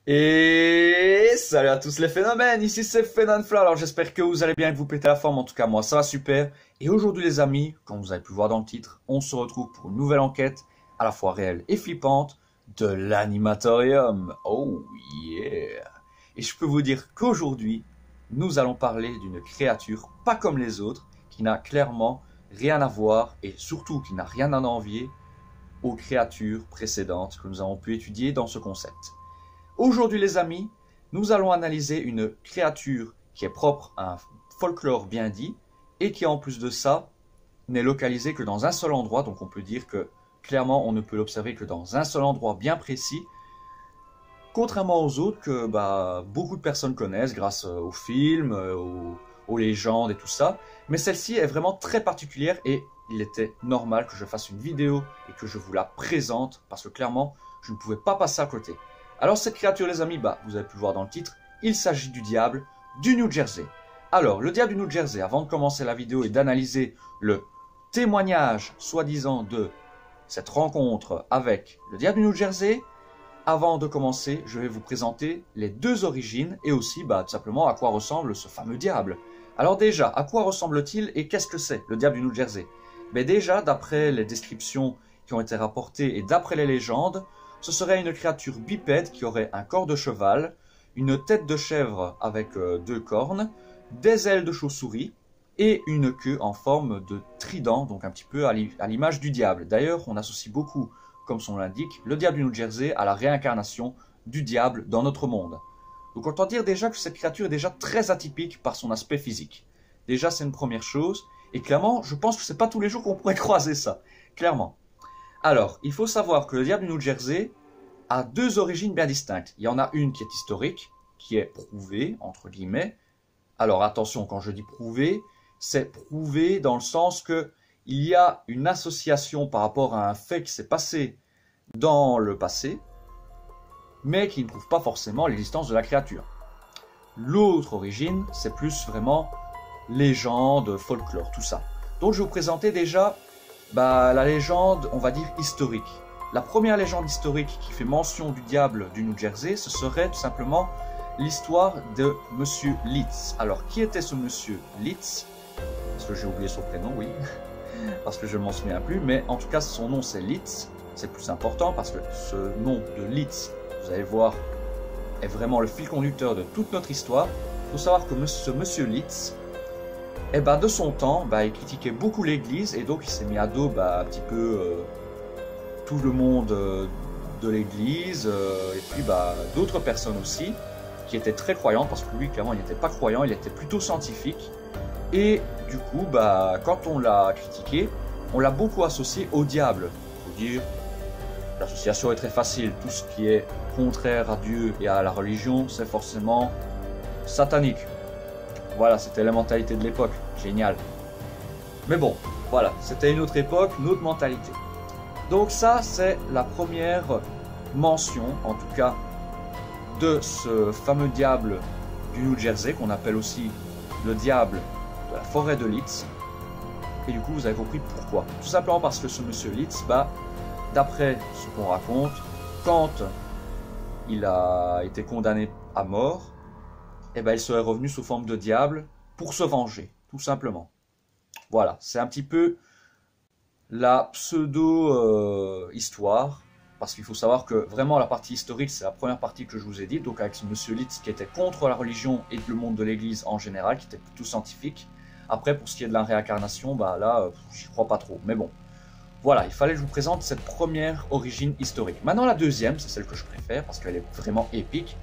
Et salut à tous les phénomènes, ici c'est Phénonfla, alors j'espère que vous allez bien et que vous pétez la forme, en tout cas moi ça va super. Et aujourd'hui les amis, comme vous avez pu voir dans le titre, on se retrouve pour une nouvelle enquête, à la fois réelle et flippante, de l'animatorium. Oh yeah! Et je peux vous dire qu'aujourd'hui, nous allons parler d'une créature pas comme les autres, qui n'a clairement rien à voir et surtout qui n'a rien à envier aux créatures précédentes que nous avons pu étudier dans ce concept. Aujourd'hui les amis, nous allons analyser une créature qui est propre à un folklore bien dit et qui en plus de ça n'est localisée que dans un seul endroit, donc on peut dire que clairement on ne peut l'observer que dans un seul endroit bien précis, contrairement aux autres que beaucoup de personnes connaissent grâce aux films, aux légendes et tout ça, mais celle-ci est vraiment très particulière et il était normal que je fasse une vidéo et que je vous la présente parce que clairement je ne pouvais pas passer à côté. Alors cette créature les amis, vous avez pu le voir dans le titre, il s'agit du diable du New Jersey. Alors le diable du New Jersey, avant de commencer la vidéo et d'analyser le témoignage soi-disant de cette rencontre avec le diable du New Jersey, avant de commencer, je vais vous présenter les deux origines et aussi tout simplement à quoi ressemble ce fameux diable. Alors déjà, à quoi ressemble-t-il et qu'est-ce que c'est le diable du New Jersey? Déjà, d'après les descriptions qui ont été rapportées et d'après les légendes, ce serait une créature bipède qui aurait un corps de cheval, une tête de chèvre avec deux cornes, des ailes de chauve-souris et une queue en forme de trident, donc un petit peu à l'image du diable. D'ailleurs, on associe beaucoup, comme son nom l'indique, le diable du New Jersey à la réincarnation du diable dans notre monde. Donc autant dire déjà que cette créature est déjà très atypique par son aspect physique. Déjà, c'est une première chose, et clairement, je pense que c'est pas tous les jours qu'on pourrait croiser ça, clairement. Alors, il faut savoir que le diable du New Jersey a deux origines bien distinctes. Il y en a une qui est historique, qui est prouvée, entre guillemets. Alors attention, quand je dis prouvé, c'est prouvé dans le sens que il y a une association par rapport à un fait qui s'est passé dans le passé, mais qui ne prouve pas forcément l'existence de la créature. L'autre origine, c'est plus vraiment légende, folklore, tout ça. Donc je vais vous présenter déjà la légende, on va dire, historique. La première légende historique qui fait mention du diable du New Jersey, ce serait tout simplement l'histoire de Monsieur Litz. Alors, qui était ce Monsieur Litz? Parce que j'ai oublié son prénom, oui, parce que je ne m'en souviens plus, mais en tout cas, son nom c'est Litz. C'est plus important parce que ce nom de Litz, vous allez voir, est vraiment le fil conducteur de toute notre histoire. Il faut savoir que ce Monsieur Litz, de son temps, il critiquait beaucoup l'église et donc il s'est mis à dos un petit peu tout le monde de l'église et puis d'autres personnes aussi qui étaient très croyantes parce que lui clairement il n'était pas croyant, il était plutôt scientifique et du coup quand on l'a critiqué, on l'a beaucoup associé au diable. Il faut dire, l'association est très facile, tout ce qui est contraire à Dieu et à la religion c'est forcément satanique. Voilà, c'était la mentalité de l'époque, génial. Mais bon, voilà, c'était une autre époque, une autre mentalité. Donc ça, c'est la première mention, en tout cas, de ce fameux diable du New Jersey, qu'on appelle aussi le diable de la forêt de Litz. Et du coup, vous avez compris pourquoi. Tout simplement parce que ce monsieur Litz, d'après ce qu'on raconte, quand il a été condamné à mort, il serait revenu sous forme de diable pour se venger, tout simplement. Voilà, c'est un petit peu la pseudo-histoire, parce qu'il faut savoir que vraiment la partie historique, c'est la première partie que je vous ai dit, donc avec ce monsieur Litz qui était contre la religion et le monde de l'église en général, qui était plutôt scientifique. Après, pour ce qui est de la réincarnation, j'y crois pas trop, mais bon. Voilà, il fallait que je vous présente cette première origine historique. Maintenant, la deuxième, c'est celle que je préfère, parce qu'elle est vraiment épique.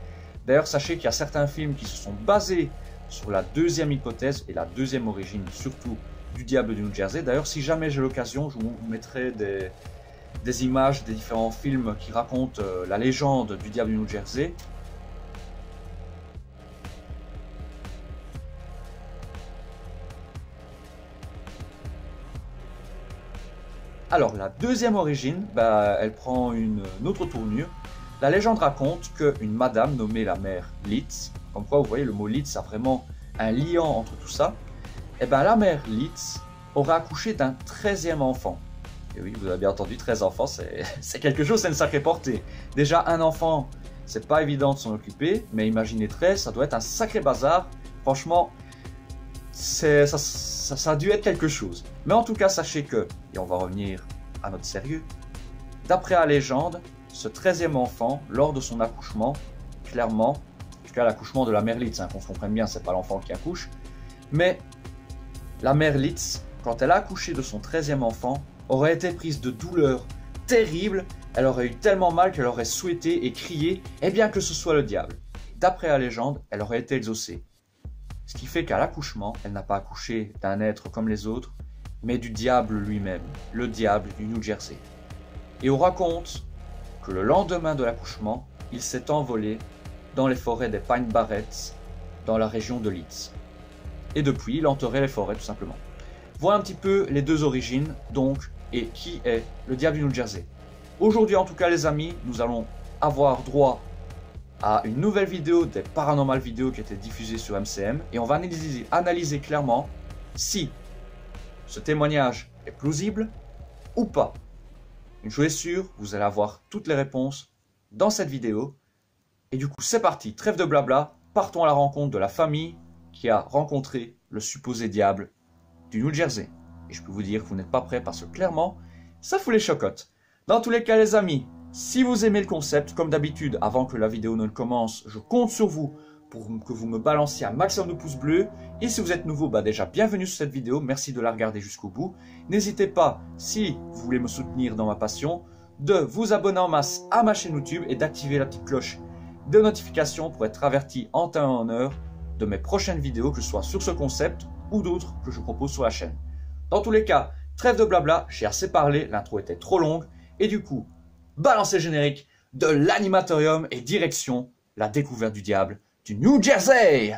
D'ailleurs, sachez qu'il y a certains films qui se sont basés sur la deuxième hypothèse et la deuxième origine, surtout du diable du New Jersey. D'ailleurs, si jamais j'ai l'occasion, je vous mettrai des images des différents films qui racontent la légende du diable du New Jersey. Alors, la deuxième origine, elle prend une autre tournure. La légende raconte qu'une madame nommée la mère Litz, comme quoi vous voyez le mot Litz a vraiment un lien entre tout ça, la mère Litz aurait accouché d'un 13e enfant. Et oui, vous avez bien entendu, 13 enfants, c'est quelque chose, c'est une sacrée portée. Déjà, un enfant, c'est pas évident de s'en occuper, mais imaginez 13, ça doit être un sacré bazar. Franchement, ça a dû être quelque chose. Mais en tout cas, sachez que, et on va revenir à notre sérieux, d'après la légende, ce 13e enfant, lors de son accouchement, clairement, en tout cas l'accouchement de la mère Litz, hein, qu'on se comprenne bien, c'est pas l'enfant qui accouche, mais la mère Litz, quand elle a accouché de son 13e enfant, aurait été prise de douleurs terribles, elle aurait eu tellement mal qu'elle aurait souhaité et crié, eh bien que ce soit le diable. D'après la légende, elle aurait été exaucée. Ce qui fait qu'à l'accouchement, elle n'a pas accouché d'un être comme les autres, mais du diable lui-même, le diable du New Jersey. Et on raconte que le lendemain de l'accouchement, il s'est envolé dans les forêts des Pine Barrens, dans la région de Leeds. Et depuis, il entourait les forêts tout simplement. Voilà un petit peu les deux origines, donc, et qui est le diable du New Jersey. Aujourd'hui en tout cas les amis, nous allons avoir droit à une nouvelle vidéo des Paranormal Vidéos qui était diffusée sur MCM, et on va analyser clairement si ce témoignage est plausible ou pas. Une chose est sûre, vous allez avoir toutes les réponses dans cette vidéo. Et du coup, c'est parti, trêve de blabla, partons à la rencontre de la famille qui a rencontré le supposé diable du New Jersey. Et je peux vous dire que vous n'êtes pas prêts parce que clairement, ça fout les chocottes. Dans tous les cas les amis, si vous aimez le concept, comme d'habitude, avant que la vidéo ne commence, je compte sur vous pour que vous me balanciez un maximum de pouces bleus. Et si vous êtes nouveau, déjà bienvenue sur cette vidéo, merci de la regarder jusqu'au bout. N'hésitez pas, si vous voulez me soutenir dans ma passion, de vous abonner en masse à ma chaîne YouTube et d'activer la petite cloche de notification pour être averti en temps et en heure de mes prochaines vidéos, que ce soit sur ce concept ou d'autres que je propose sur la chaîne. Dans tous les cas, trêve de blabla, j'ai assez parlé, l'intro était trop longue, et du coup, balancez le générique de l'animatorium et direction la découverte du diable du New Jersey.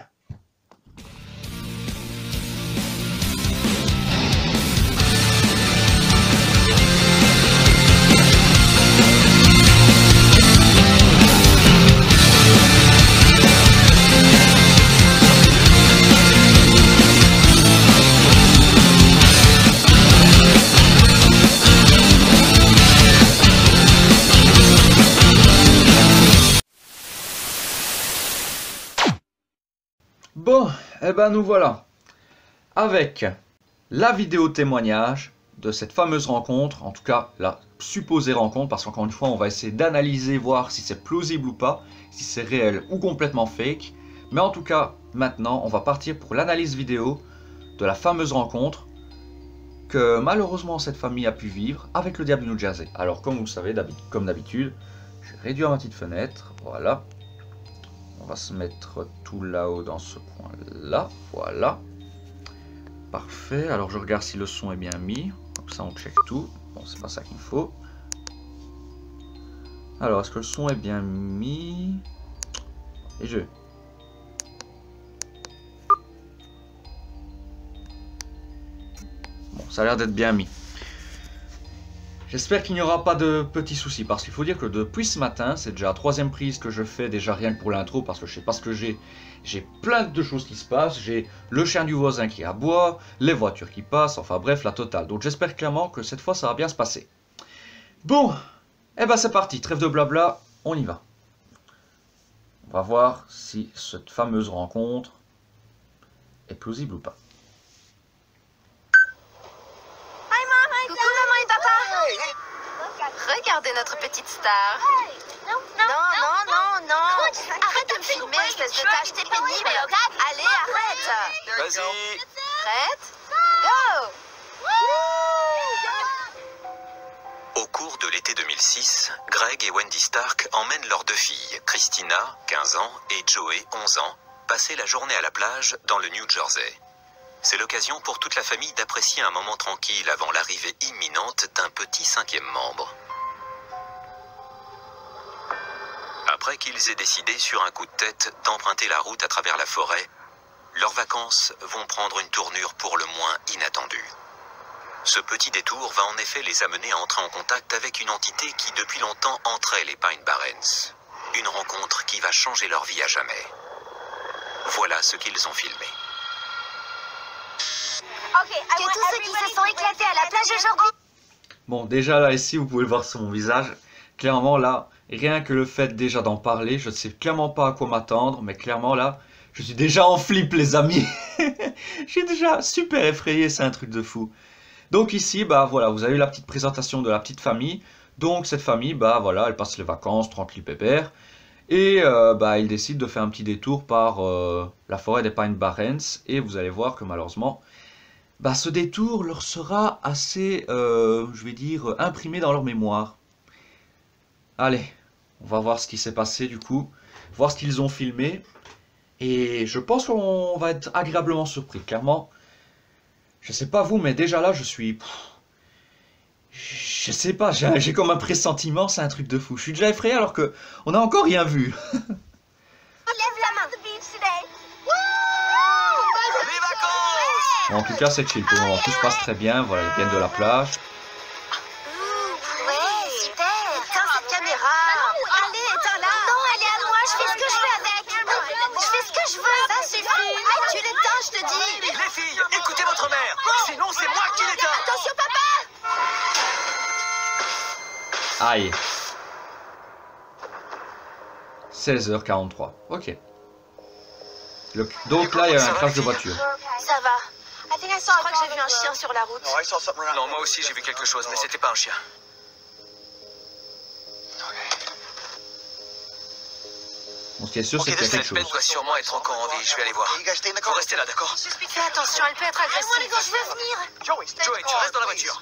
Bon, et ben nous voilà avec la vidéo témoignage de cette fameuse rencontre, en tout cas la supposée rencontre, parce qu'encore une fois on va essayer d'analyser, voir si c'est plausible ou pas, si c'est réel ou complètement fake. Mais en tout cas maintenant on va partir pour l'analyse vidéo de la fameuse rencontre que malheureusement cette famille a pu vivre avec le diable du New Jersey. Alors comme vous le savez, comme d'habitude, je vais réduire ma petite fenêtre, voilà. On va se mettre tout là-haut dans ce coin-là, voilà. Parfait, alors je regarde si le son est bien mis, comme ça on check tout. Bon, c'est pas ça qu'il faut. Alors, est-ce que le son est bien mis? Et je... Bon, ça a l'air d'être bien mis. J'espère qu'il n'y aura pas de petits soucis, parce qu'il faut dire que depuis ce matin, c'est déjà la 3e prise que je fais, déjà rien que pour l'intro, parce que je sais pas ce que j'ai. J'ai plein de choses qui se passent, j'ai le chien du voisin qui aboie, les voitures qui passent, enfin bref, la totale. Donc j'espère clairement que cette fois ça va bien se passer. Bon, et ben c'est parti, trêve de blabla, on y va. On va voir si cette fameuse rencontre est plausible ou pas. Regardez notre petite star. Non, arrête de me filmer, espèce de tâcheté pénible. Allez, arrête. Vas-y. Prête? Go! Au cours de l'été 2006, Greg et Wendy Stark emmènent leurs 2 filles, Christina, 15 ans, et Joey, 11 ans, passer la journée à la plage dans le New Jersey. C'est l'occasion pour toute la famille d'apprécier un moment tranquille avant l'arrivée imminente d'un petit 5e membre. Après qu'ils aient décidé sur un coup de tête d'emprunter la route à travers la forêt, leurs vacances vont prendre une tournure pour le moins inattendue. Ce petit détour va en effet les amener à entrer en contact avec une entité qui depuis longtemps entrait les Pine Barrens. Une rencontre qui va changer leur vie à jamais. Voilà ce qu'ils ont filmé. Que tous ceux qui se sont éclatés à la plage aujourd'hui. Bon, déjà là, ici, vous pouvez le voir sur mon visage. Clairement, là, Et rien que le fait déjà d'en parler, je ne sais clairement pas à quoi m'attendre, mais clairement là, je suis déjà en flip les amis. Je suis déjà super effrayé, c'est un truc de fou. Donc ici, bah voilà, vous avez eu la petite présentation de la petite famille. Donc cette famille, bah voilà, elle passe les vacances tranquille pépère. Et bah ils décident de faire un petit détour par la forêt des Pine Barrens. Et vous allez voir que malheureusement, bah ce détour leur sera assez, je vais dire, imprimé dans leur mémoire. Allez, on va voir ce qui s'est passé du coup, voir ce qu'ils ont filmé. Et je pense qu'on va être agréablement surpris, clairement. Je sais pas vous, mais déjà là, je suis... Je sais pas, j'ai comme un pressentiment, c'est un truc de fou. Je suis déjà effrayé alors que on n'a encore rien vu. Lève la main. Les vacances! Bon, en tout cas, c'est chill pour le moment. Tout se passe très bien, voilà, ils viennent de la plage. Ouais, super. Éteins cette caméra. Allez, éteins-la. Non, elle est à moi, je fais ce que je veux avec. Je fais ce que je veux. Ça suffit. Tu l'éteins, je te dis. Les filles, écoutez votre mère! Sinon, c'est moi qui l'éteins! Attention, papa. Aïe. 16h43. Ok. Donc là, il y a un crash de voiture. Ça va. Je crois que j'ai vu un chien sur la route. Non, moi aussi j'ai vu quelque chose, mais c'était pas un chien. Bon, ce qui est sûr, c'est qu'il y a quelque Cette bête chose. doit sûrement être encore en vie, je vais aller voir. Vous restez là, d'accord? Fais attention, elle peut être agressive. Je veux venir. Joey, tu restes dans la voiture.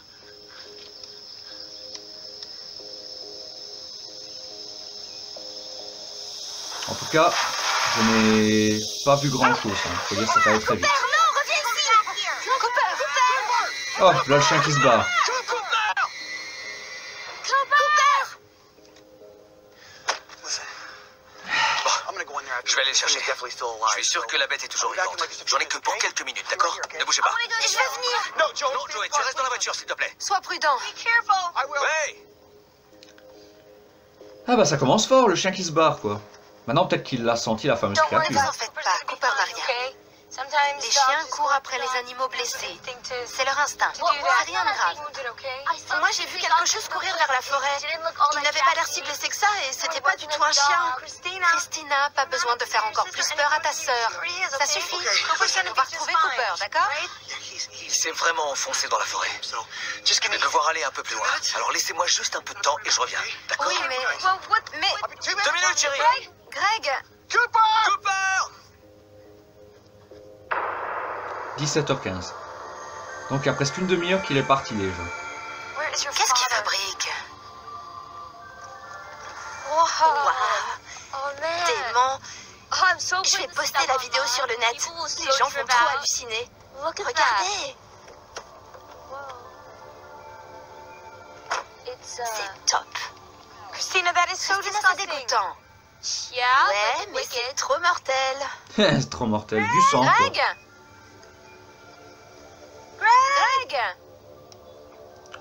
En tout cas, je n'ai pas vu grand chose. Faut dire que ça va aller très vite. Non, reviens ici. Cooper. Oh, là le chien qui se barre. Je vais aller le chercher. Je suis sûr que la bête est toujours vivante. J'en ai que pour quelques minutes, d'accord? Ne bougez pas. Je vais venir. Non, Joey, tu restes dans la voiture, s'il te plaît. Sois prudent. Ouais! Ah bah ça commence fort, le chien qui se barre quoi. Maintenant peut-être qu'il l'a senti, la fameuse Ne créature. vous en faites pas, Cooper n'a rien. Les chiens courent après les animaux blessés. C'est leur instinct. C'est rien de grave. Moi, j'ai vu quelque chose courir vers la forêt. Il n'avait pas l'air si blessé que ça et c'était pas du tout un chien. Christina, pas besoin de faire encore plus peur à ta sœur. Ça suffit. On va retrouver Cooper, d'accord? Il s'est vraiment enfoncé dans la forêt. Je vais devoir aller un peu plus loin. Alors laissez-moi juste un peu de temps et je reviens. D'accord? Oui, mais... 2 minutes, chérie! Greg, Cooper! 17h15. Donc il y a presque une demi-heure qu'il est parti déjà. qu'est-ce qu'il fabrique? Wow. Dément. Je vais poster la vidéo sur le net. Les gens vont trop halluciner. Regardez. C'est top. Christina, c'est dégoûtant. Ouais, mais c'est trop mortel. C'est trop mortel, du sang quoi. Greg!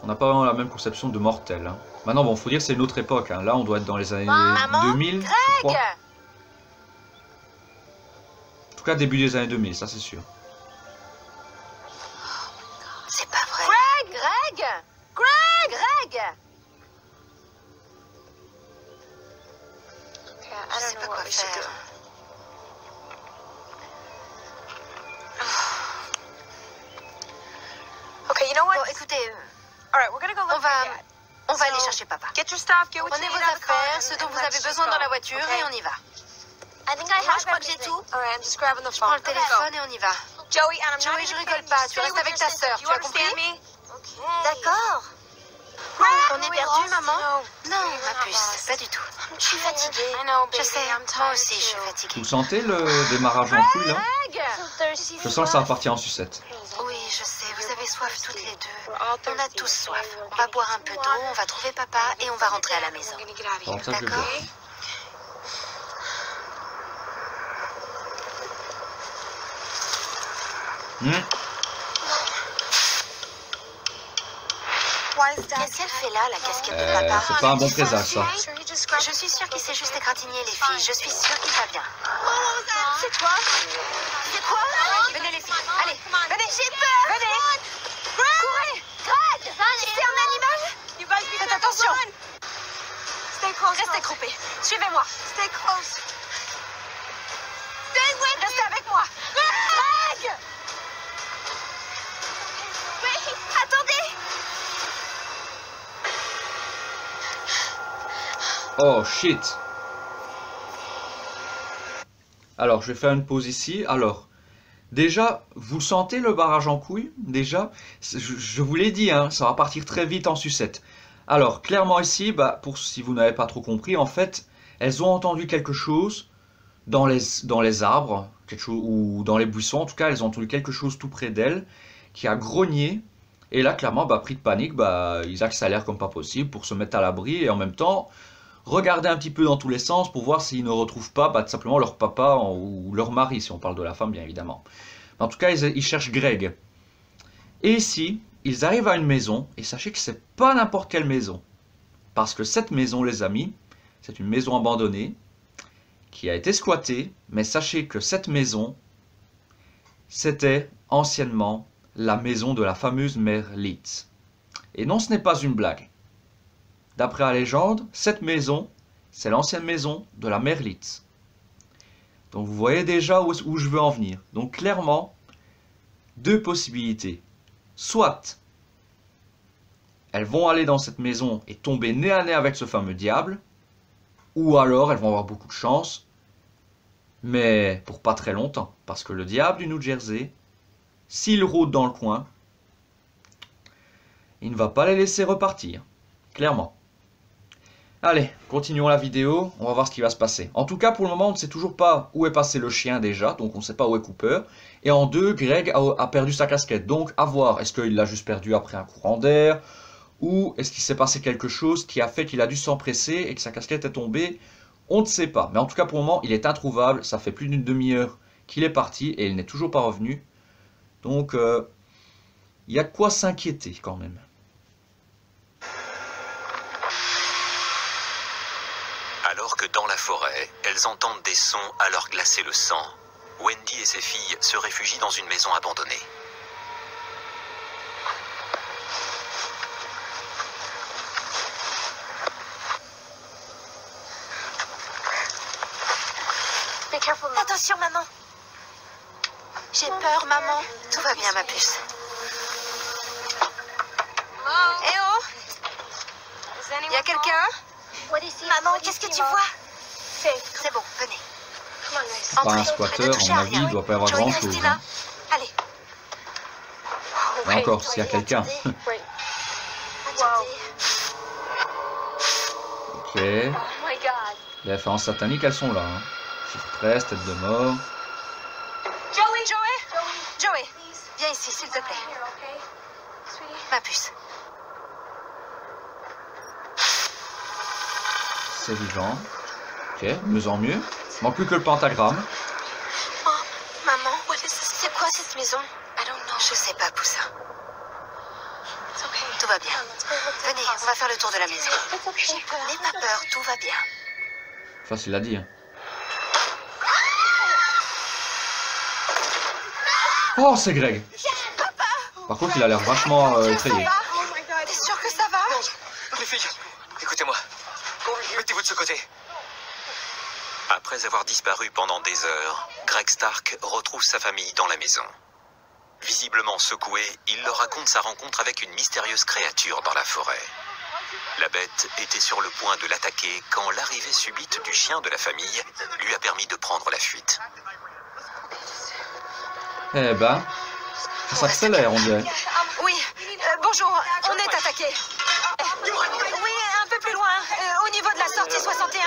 On n'a pas vraiment la même conception de mortel. Hein. Maintenant bon, faut dire que c'est une autre époque. Hein. Là on doit être dans les années Maman, 2000, je crois. Greg! En tout cas début des années 2000, ça c'est sûr. C'est pas vrai. Greg! Je sais pas quoi faire. Bon, écoutez, on va aller chercher papa. Prenez vos affaires, ce dont vous avez besoin dans la voiture et on y va. Moi, je crois que j'ai tout. Je prends le téléphone et on y va. Joey, je rigole pas. Tu restes avec ta sœur, tu as compris? D'accord. On est perdu, maman? Non, ma puce, pas du tout. Je suis fatiguée. Je sais, moi aussi, je suis fatiguée. Vous sentez le démarrage en couille là? Je sens que ça va partir en sucette. Oui, je sais, vous avez soif toutes les deux. On a tous soif. On va boire un peu d'eau, on va trouver papa et on va rentrer à la maison. Bon, ça, je vais D'accord? voir. Qu'est-ce qu'elle fait là, la casquette de papa? C'est pas un bon présage ça. Je suis sûre qu'il s'est juste égratigné les filles. Je suis sûre qu'il va bien. C'est quoi? C'est quoi? Venez les filles. Allez, venez. J'ai peur. Venez. Courez. Greg! C'est un animal? Faites attention. Restez groupés. Suivez-moi. Restez avec moi. Greg! Attendez! Oh shit. Alors, je vais faire une pause ici. Alors, déjà, vous sentez le barrage en couille? Déjà, je vous l'ai dit, hein, ça va partir très vite en sucette. Alors, clairement ici, bah, si vous n'avez pas trop compris, en fait, elles ont entendu quelque chose dans les arbres, quelque chose, ou dans les buissons. En tout cas, elles ont entendu quelque chose tout près d'elles, qui a grogné. Et là, clairement, bah, pris de panique, bah, ils accélèrent comme pas possible pour se mettre à l'abri. Et en même temps, regarder un petit peu dans tous les sens pour voir s'ils ne retrouvent pas bah, tout simplement leur papa ou leur mari, si on parle de la femme, bien évidemment. Mais en tout cas, ils cherchent Greg. Et ici, ils arrivent à une maison, et sachez que c'est pas n'importe quelle maison. Parce que cette maison, les amis, c'est une maison abandonnée, qui a été squattée, mais sachez que cette maison, c'était anciennement la maison de la fameuse mère Leeds. Et non, ce n'est pas une blague. D'après la légende, cette maison, c'est l'ancienne maison de la mère Leeds. Donc vous voyez déjà où je veux en venir. Donc clairement, deux possibilités. Soit elles vont aller dans cette maison et tomber nez à nez avec ce fameux diable, ou alors elles vont avoir beaucoup de chance, mais pour pas très longtemps, parce que le diable du New Jersey, s'il rôde dans le coin, il ne va pas les laisser repartir, clairement. Allez, continuons la vidéo, on va voir ce qui va se passer. En tout cas, pour le moment, on ne sait toujours pas où est passé le chien déjà, donc on ne sait pas où est Cooper. Et en deux, Greg a perdu sa casquette, donc à voir, est-ce qu'il l'a juste perdu après un courant d'air, ou est-ce qu'il s'est passé quelque chose qui a fait qu'il a dû s'empresser et que sa casquette est tombée? On ne sait pas, mais en tout cas pour le moment, il est introuvable, ça fait plus d'une demi-heure qu'il est parti et il n'est toujours pas revenu. Donc, il y a de quoi s'inquiéter quand même. Alors que dans la forêt, elles entendent des sons à leur glacer le sang, Wendy et ses filles se réfugient dans une maison abandonnée. Attention, maman. J'ai peur, maman. Tout va bien, ma puce. Eh oh! Y a quelqu'un? Maman, qu'est-ce que tu vois? C'est bon, venez. Pas un squatter, à mon avis, il ne doit pas y avoir grand chose. Hein. Allez. Et encore, s'il y a quelqu'un. Ok. Les références sataniques, elles sont là. Hein. Chiffre 13, tête de mort. Joey, viens ici, s'il te plaît. Ma puce. C'est vivant. Ok, mieux en mieux. Manque plus que le pentagramme. Oh, maman, c'est quoi cette maison? Je sais pas, Poussin. Tout va bien. Venez, on va faire le tour de la maison. N'aie pas peur, tout va bien. Facile à dire. Oh, c'est Greg. Par contre, il a l'air vachement effrayé. T'es sûr que ça va? Les filles, écoutez-moi. Mettez-vous de ce côté. Après avoir disparu pendant des heures, Greg Stark retrouve sa famille dans la maison. Visiblement secoué, il leur raconte sa rencontre avec une mystérieuse créature dans la forêt. La bête était sur le point de l'attaquer quand l'arrivée subite du chien de la famille lui a permis de prendre la fuite. Eh ben, ça s'accélère, on dirait. Oui, bonjour, on est attaqué. Oui, un peu plus loin, au niveau de la sortie 61.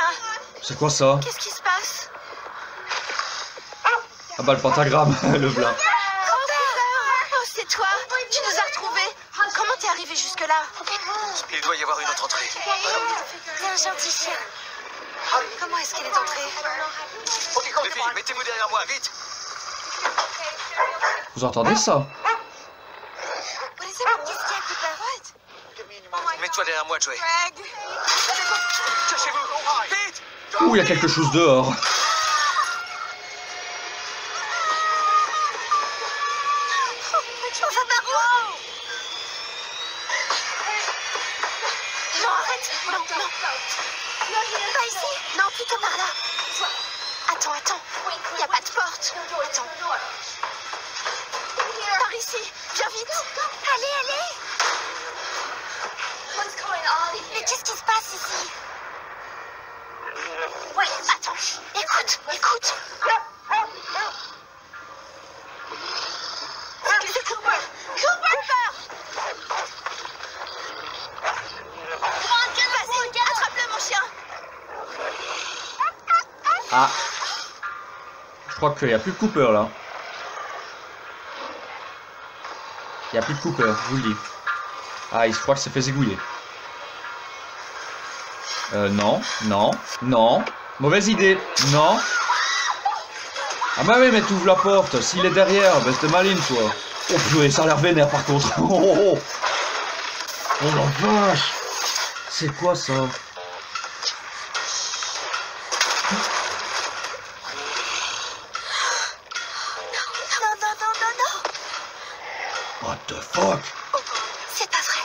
C'est quoi ça? Qu'est-ce qui se passe? Ah bah le pentagramme, le blanc. Oh, c'est toi. Tu nous as retrouvés. Comment t'es arrivé jusque-là? Il doit y avoir une autre entrée. T'es un gentil chien. Comment est-ce qu'il est entré? Les filles, mettez-vous derrière moi, vite. Vous entendez ça? Qu'est-ce qu'il y a, Cooper? Mets-toi derrière moi, Joey. Cachez-vous, vite. Ouh, il y a quelque chose dehors. On va par où? Non, arrête. Non. Attends. Il n'y a pas de porte. Attends. Par ici. Viens vite. Allez. Mais qu'est-ce qui se passe ici? Ouais, attends. Écoute. C'est Cooper. Vas-y, attrape-le, mon chien. Ah. Je crois qu'il n'y a plus de Cooper là. Il n'y a plus de Cooper, je vous le dis. Ah, je crois qu'il s'est fait zigouiller. Non. Mauvaise idée. Non. Ah bah oui, mais t'ouvres la porte. S'il est derrière, bah t'es maligne, toi. Oh purée, ça a l'air vénère par contre. Oh la vache. C'est quoi ça? Non. What the fuck? C'est pas vrai.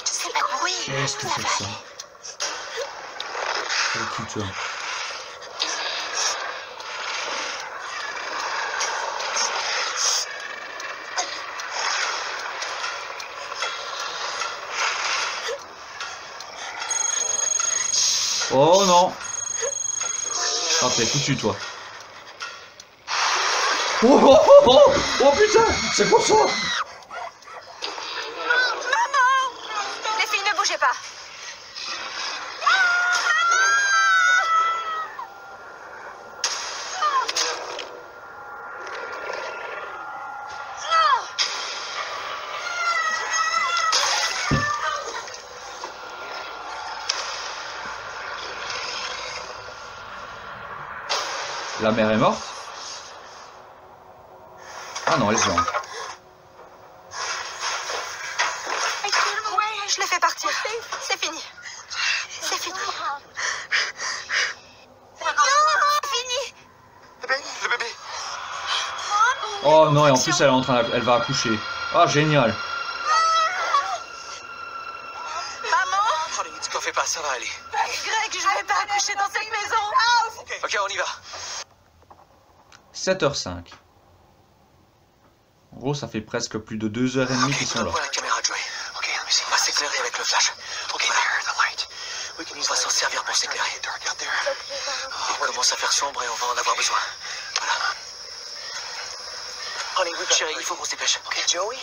C'est pas bruit. Qu'est-ce que c'est que ça? Oh putain. Oh non. Ah t'es foutu toi. Oh putain, c'est quoi ça? Maman! Les filles, ne bougez pas. La mère est morte? Ah non, elle est vivante. Ouais, je l'ai fait partir. C'est fini. Fini. Le bébé. Oh non, et en plus elle va accoucher. Ah génial. Maman? Honey, tu t'en fais pas, ça va aller. Greg, je vais pas accoucher dans cette maison. Ok, on y va. 7h05. En gros, ça fait presque plus de 2h30 qu'ils sont là. Donne-moi la caméra, Joey. On va s'éclairer avec le flash. On va s'en servir pour s'éclairer. Il commence à faire sombre et on va en avoir besoin. Voilà. Chérie, il faut qu'on se dépêche. Joey,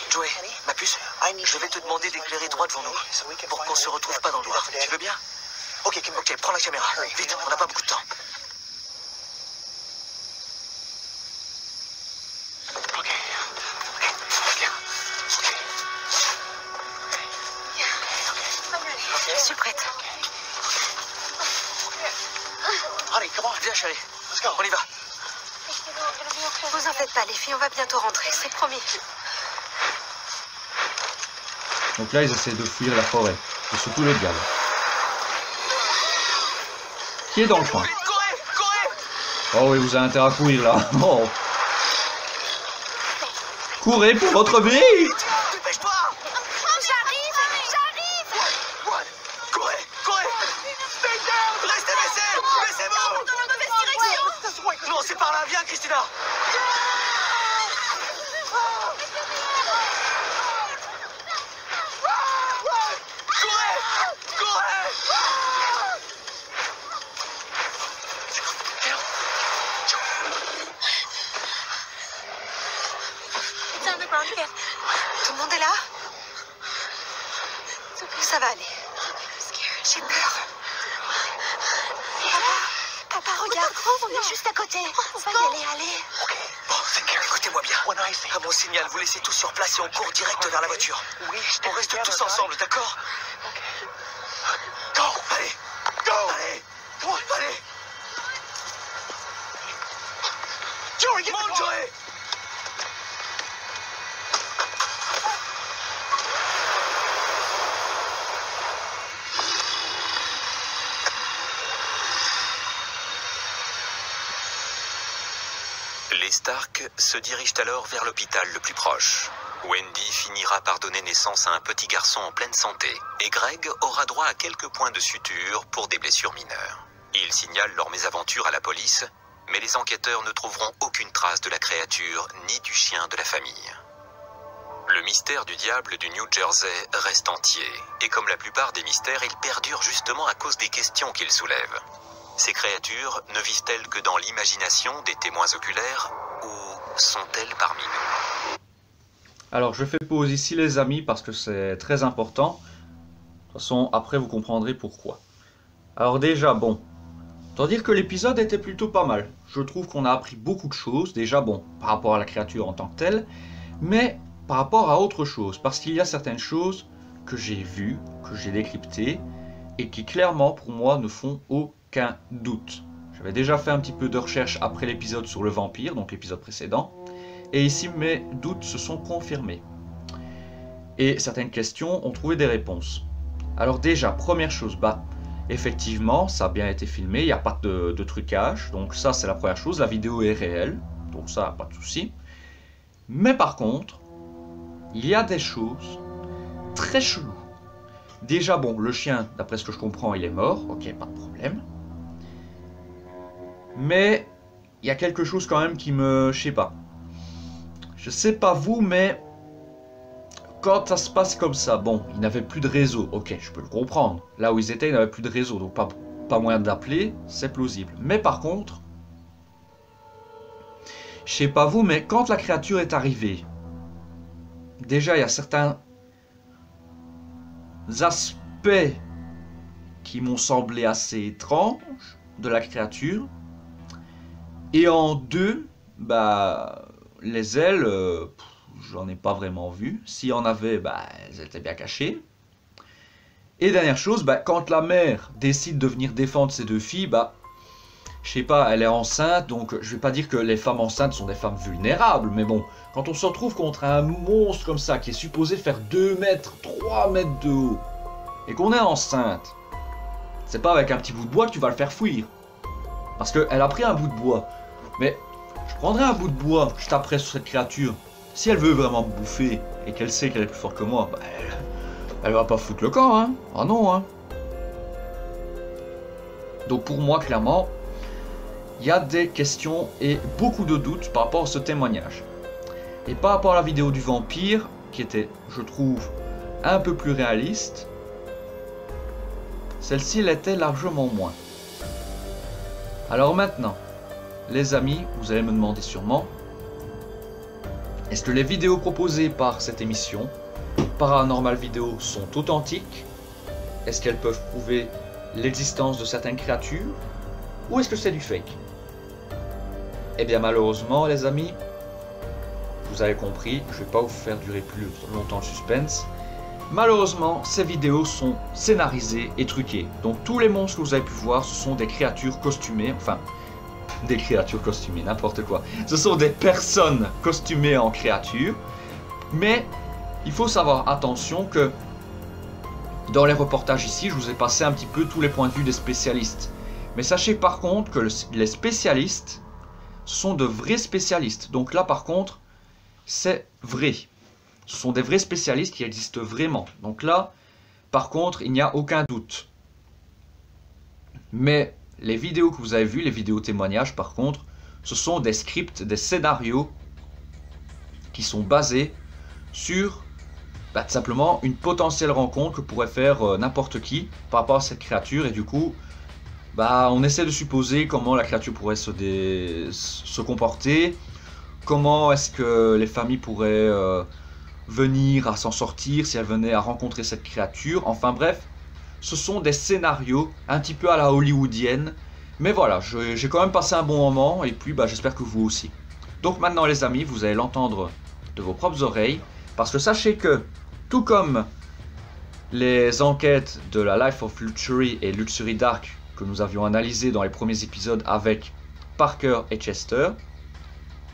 ma puce, je vais te demander d'éclairer droit devant nous pour qu'on se retrouve pas dans le noir. Tu veux bien? Ok, prends la caméra. Vite, on n'a pas beaucoup de temps. Je suis prête. Viens, chérie. On y va. Vous en faites pas, les filles, on va bientôt rentrer, c'est promis. Donc là, ils essaient de fuir la forêt. Et surtout le diable. Qui est dans le coin? Oh oui, vous avez intérêt à courir là. Oh. Courez pour votre vie! Dépêche-toi! J'arrive! Courez! Restez baissez-vous! Dans la mauvaise direction! Non, c'est par là, viens, Christina! Tout le monde est là? Ça va aller. J'ai peur. Papa, regarde, on est juste à côté. On va y aller, allez. Bon, écoutez-moi bien. À mon signal, vous laissez tout sur place et on court direct vers la voiture. On reste tous ensemble, d'accord? Allez! Monte, Joey! Les Stark se dirigent alors vers l'hôpital le plus proche. Wendy finira par donner naissance à un petit garçon en pleine santé et Greg aura droit à quelques points de suture pour des blessures mineures. Ils signalent leur mésaventure à la police, mais les enquêteurs ne trouveront aucune trace de la créature ni du chien de la famille. Le mystère du diable du New Jersey reste entier, et comme la plupart des mystères, il perdure justement à cause des questions qu'il soulève. Ces créatures ne vivent-elles que dans l'imagination des témoins oculaires, ou sont-elles parmi nous? Alors je fais pause ici les amis parce que c'est très important. De toute façon après vous comprendrez pourquoi. Alors déjà bon, autant dire que l'épisode était plutôt pas mal. Je trouve qu'on a appris beaucoup de choses, déjà bon, par rapport à la créature en tant que telle, mais par rapport à autre chose, parce qu'il y a certaines choses que j'ai vues, que j'ai décryptées, et qui clairement pour moi ne font aucun doute. J'avais déjà fait un petit peu de recherche après l'épisode sur le vampire, donc l'épisode précédent, et ici mes doutes se sont confirmés. Et certaines questions ont trouvé des réponses. Alors déjà, première chose, effectivement, ça a bien été filmé, il n'y a pas de trucage, donc ça c'est la première chose, la vidéo est réelle, donc ça, pas de souci. Mais par contre, il y a des choses très cheloues. Déjà, bon, le chien, d'après ce que je comprends, il est mort, ok, pas de problème. Mais, il y a quelque chose quand même qui me... je sais pas vous, mais... quand ça se passe comme ça, bon, ils n'avaient plus de réseau, ok, je peux le comprendre. Là où ils étaient, ils n'avaient plus de réseau, donc pas moyen d'appeler, c'est plausible. Mais par contre... je sais pas vous, mais quand la créature est arrivée... déjà, il y a certains aspects qui m'ont semblé assez étranges de la créature. Et en deux, les ailes, j'en ai pas vraiment vu. S'il y en avait, elles étaient bien cachées. Et dernière chose, quand la mère décide de venir défendre ses deux filles, je sais pas, elle est enceinte, donc je vais pas dire que les femmes enceintes sont des femmes vulnérables, mais bon, quand on se retrouve contre un monstre comme ça, qui est supposé faire 2 mètres, 3 mètres de haut, et qu'on est enceinte, c'est pas avec un petit bout de bois que tu vas le faire fuir. Parce qu'elle a pris un bout de bois. Mais je prendrais un bout de bois, je taperais sur cette créature. Si elle veut vraiment me bouffer, et qu'elle sait qu'elle est plus forte que moi, elle va pas foutre le camp, hein. Ah non, hein. Donc pour moi, clairement... il y a des questions et beaucoup de doutes par rapport à ce témoignage. Et par rapport à la vidéo du vampire, qui était, je trouve, un peu plus réaliste, celle-ci l'était largement moins. Alors maintenant, les amis, vous allez me demander sûrement, est-ce que les vidéos proposées par cette émission, Paranormal Vidéo, sont authentiques? Est-ce qu'elles peuvent prouver l'existence de certaines créatures? Ou est-ce que c'est du fake? Eh bien malheureusement les amis, vous avez compris, je ne vais pas vous faire durer plus longtemps le suspense. Malheureusement, ces vidéos sont scénarisées et truquées. Donc tous les monstres que vous avez pu voir, ce sont des créatures costumées, enfin, des créatures costumées, n'importe quoi. Ce sont des personnes costumées en créatures. Mais il faut savoir, attention, que dans les reportages ici, je vous ai passé un petit peu tous les points de vue des spécialistes. Mais sachez par contre que les spécialistes sont de vrais spécialistes. Donc là par contre, c'est vrai. Ce sont des vrais spécialistes qui existent vraiment. Donc là, par contre, il n'y a aucun doute. Mais les vidéos que vous avez vues, les vidéos témoignages par contre, ce sont des scripts, des scénarios qui sont basés sur tout simplement une potentielle rencontre que pourrait faire n'importe qui par rapport à cette créature. Et du coup, on essaie de supposer comment la créature pourrait se comporter, comment est-ce que les familles pourraient venir à s'en sortir si elles venaient à rencontrer cette créature. Enfin bref, ce sont des scénarios un petit peu à la hollywoodienne. Mais voilà, j'ai quand même passé un bon moment et puis j'espère que vous aussi. Donc maintenant les amis, vous allez l'entendre de vos propres oreilles. Parce que sachez que, tout comme les enquêtes de la Life of Luxury et Luxury Dark que nous avions analysé dans les premiers épisodes avec Parker et Chester,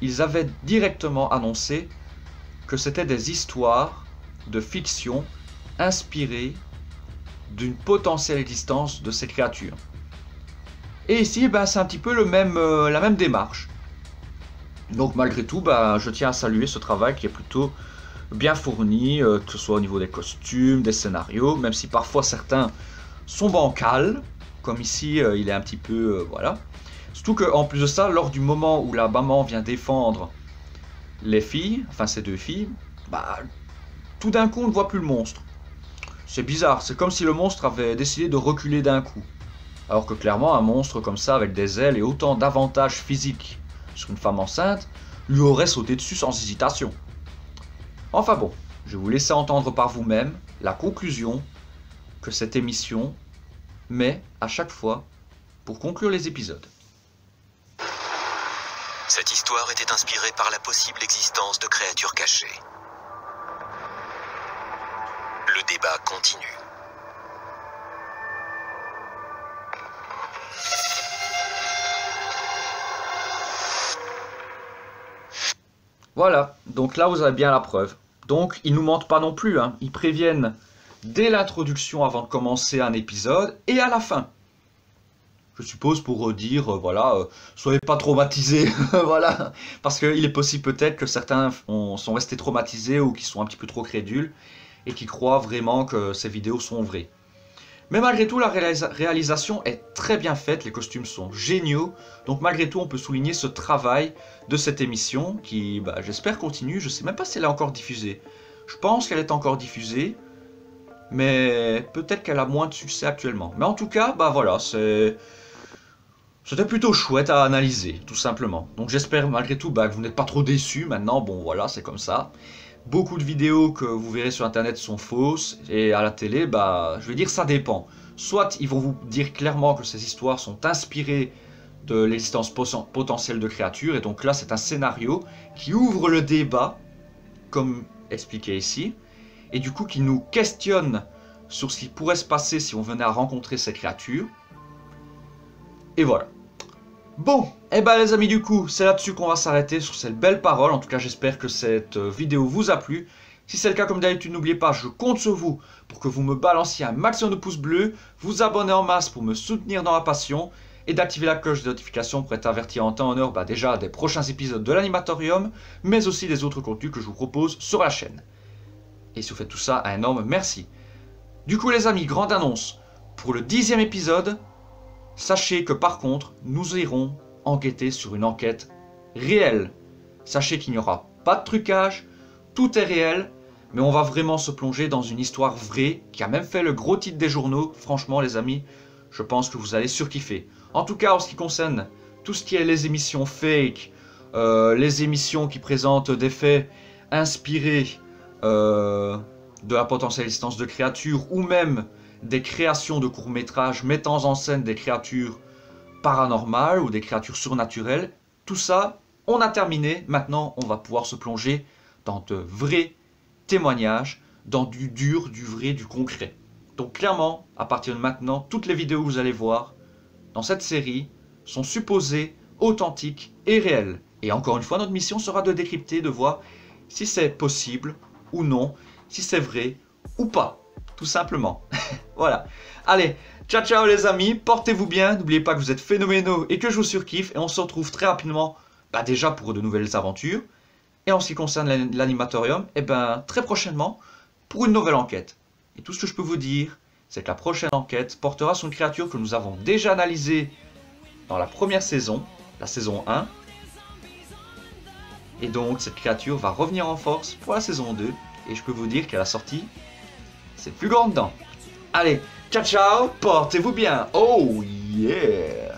ils avaient directement annoncé que c'était des histoires de fiction inspirées d'une potentielle existence de ces créatures. Et ici, c'est un petit peu la même démarche. Donc malgré tout, je tiens à saluer ce travail qui est plutôt bien fourni, que ce soit au niveau des costumes, des scénarios, même si parfois certains sont bancals. comme ici il est un petit peu... voilà. Surtout qu'en plus de ça, lors du moment où la maman vient défendre les filles, enfin ces deux filles, bah, tout d'un coup on ne voit plus le monstre. C'est bizarre, c'est comme si le monstre avait décidé de reculer d'un coup. Alors que clairement un monstre comme ça avec des ailes et autant d'avantages physiques sur une femme enceinte lui aurait sauté dessus sans hésitation. Enfin bon, je vais vous laisser entendre par vous-même la conclusion que cette émission met à chaque fois pour conclure les épisodes. Cette histoire était inspirée par la possible existence de créatures cachées. Le débat continue. Voilà, donc là vous avez bien la preuve. Donc ils nous mentent pas non plus, hein. Ils préviennent dès l'introduction avant de commencer un épisode et à la fin. Je suppose pour dire, voilà, soyez pas traumatisés, voilà. Parce qu'il est possible peut-être que certains sont restés traumatisés ou qui sont un petit peu trop crédules et qui croient vraiment que ces vidéos sont vraies. Mais malgré tout, la réalisation est très bien faite, les costumes sont géniaux. Donc malgré tout, on peut souligner ce travail de cette émission qui, bah, j'espère, continue. Je sais même pas si elle est encore diffusée. Je pense qu'elle est encore diffusée, mais peut-être qu'elle a moins de succès actuellement. Mais en tout cas, bah voilà, c'était plutôt chouette à analyser, tout simplement. Donc j'espère malgré tout bah, que vous n'êtes pas trop déçus. Maintenant, bon voilà, c'est comme ça. Beaucoup de vidéos que vous verrez sur internet sont fausses. Et à la télé, bah, je vais dire ça dépend. Soit ils vont vous dire clairement que ces histoires sont inspirées de l'existence potentielle de créatures. Et donc là, c'est un scénario qui ouvre le débat, comme expliqué ici. Et du coup, qui nous questionne sur ce qui pourrait se passer si on venait à rencontrer ces créatures. Et voilà. Bon, et ben les amis, du coup, c'est là-dessus qu'on va s'arrêter sur cette belle parole. En tout cas, j'espère que cette vidéo vous a plu. Si c'est le cas, comme d'habitude, n'oubliez pas, je compte sur vous pour que vous me balanciez un maximum de pouces bleus, vous abonnez en masse pour me soutenir dans ma passion et d'activer la cloche de notification pour être averti en temps et en heure bah, déjà des prochains épisodes de l'Animatorium, mais aussi des autres contenus que je vous propose sur la chaîne. Et si vous faites tout ça, un énorme merci. Du coup, les amis, grande annonce. Pour le 10e épisode, sachez que par contre, nous irons enquêter sur une enquête réelle. Sachez qu'il n'y aura pas de trucage, tout est réel, mais on va vraiment se plonger dans une histoire vraie qui a même fait le gros titre des journaux. Franchement les amis, je pense que vous allez surkiffer. En tout cas, en ce qui concerne tout ce qui est les émissions fake, les émissions qui présentent des faits inspirés de la potentielle existence de créatures ou même des créations de courts-métrages mettant en scène des créatures paranormales ou des créatures surnaturelles. Tout ça, on a terminé. Maintenant, on va pouvoir se plonger dans de vrais témoignages, dans du dur, du vrai, du concret. Donc clairement, à partir de maintenant, toutes les vidéos que vous allez voir dans cette série sont supposées authentiques et réelles. Et encore une fois, notre mission sera de décrypter, de voir si c'est possible ou non, si c'est vrai ou pas. Tout simplement. Voilà. Allez, ciao ciao les amis, portez-vous bien, n'oubliez pas que vous êtes phénoménaux et que je vous surkiffe, et on se retrouve très rapidement, bah déjà pour de nouvelles aventures, et en ce qui concerne l'Animatorium, et ben très prochainement pour une nouvelle enquête. Et tout ce que je peux vous dire, c'est que la prochaine enquête portera sur une créature que nous avons déjà analysée dans la première saison, la saison 1, et donc cette créature va revenir en force pour la saison 2, et je peux vous dire qu'à la sortie, c'est plus grand dedans. Allez, ciao ciao, portez-vous bien. Oh yeah.